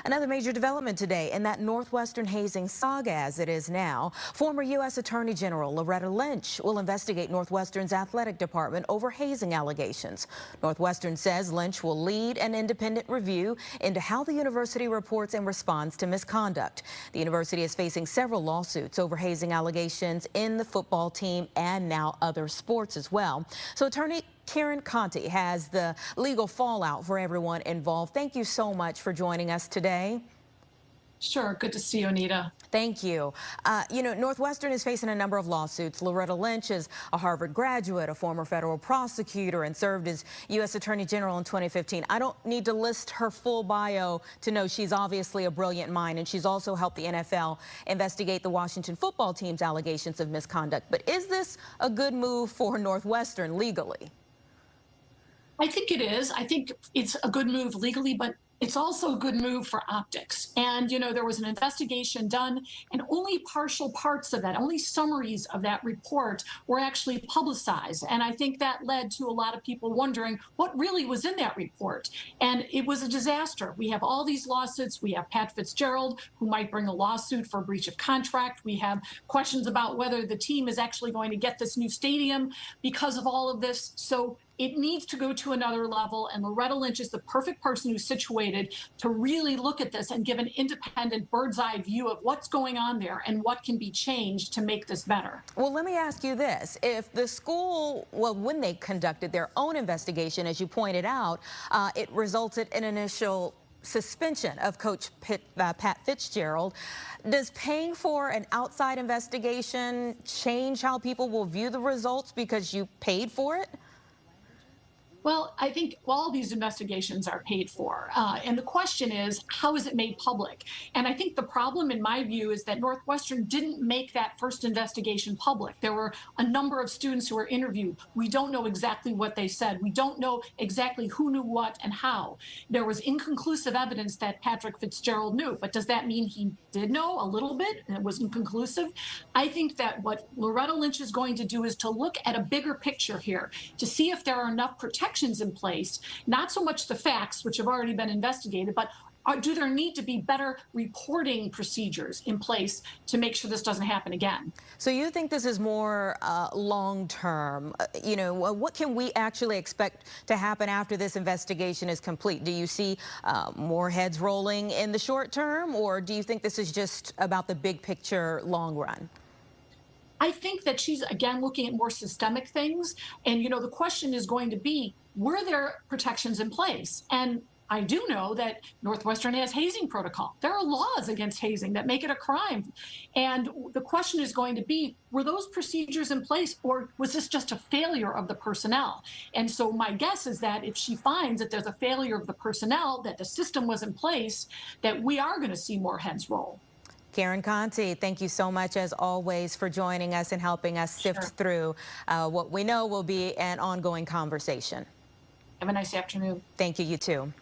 Another major development today in that Northwestern hazing saga as it is now. Former U.S. Attorney General Loretta Lynch will investigate Northwestern's athletic department over hazing allegations. Northwestern says Lynch will lead an independent review into how the university reports and responds to misconduct. The university is facing several lawsuits over hazing allegations in the football team and now other sports as well. So Attorney Karen Conti has the legal fallout for everyone involved. Thank you so much for joining us today. Sure. Good to see you, Anita. Thank you. Northwestern is facing a number of lawsuits. Loretta Lynch is a Harvard graduate, a former federal prosecutor, and served as U.S. Attorney General in 2015. I don't need to list her full bio to know she's obviously a brilliant mind, and she's also helped the NFL investigate the Washington football team's allegations of misconduct. But is this a good move for Northwestern legally? I think it is. I think it's a good move legally, but it's also a good move for optics. And, there was an investigation done, and only partial parts of that, only summaries of that report were actually publicized. And I think that led to a lot of people wondering what really was in that report. And it was a disaster. We have all these lawsuits. We have Pat Fitzgerald, who might bring a lawsuit for breach of contract. We have questions about whether the team is actually going to get this new stadium because of all of this. So it needs to go to another level, and Loretta Lynch is the perfect person who's situated to really look at this and give an independent bird's eye view of what's going on there and what can be changed to make this better. Well, let me ask you this. If the school, when they conducted their own investigation, as you pointed out, it resulted in initial suspension of Coach Pat Fitzgerald. Does paying for an outside investigation change how people will view the results because you paid for it? Well, I think all these investigations are paid for. And the question is, how is it made public? And I think the problem, in my view, is that Northwestern didn't make that first investigation public. There were a number of students who were interviewed. We don't know exactly what they said. We don't know exactly who knew what and how. There was inconclusive evidence that Patrick Fitzgerald knew. But does that mean he did know a little bit and it was inconclusive? I think that what Loretta Lynch is going to do is to look at a bigger picture here, to see if there are enough protections in place, not so much the facts, which have already been investigated, but do there need to be better reporting procedures in place to make sure this doesn't happen again? So you think this is more long term? What can we actually expect to happen after this investigation is complete? Do you see more heads rolling in the short term, or do you think this is just about the big picture long run? I think that she's, again, looking at more systemic things. And, the question is going to be, were there protections in place? And I do know that Northwestern has hazing protocol. There are laws against hazing that make it a crime. And the question is going to be, were those procedures in place, or was this just a failure of the personnel? And so my guess is that if she finds that there's a failure of the personnel, that the system was in place, that we are going to see more heads roll. Karen Conti, thank you so much, as always, for joining us and helping us sift through what we know will be an ongoing conversation. Have a nice afternoon. Thank you, you too.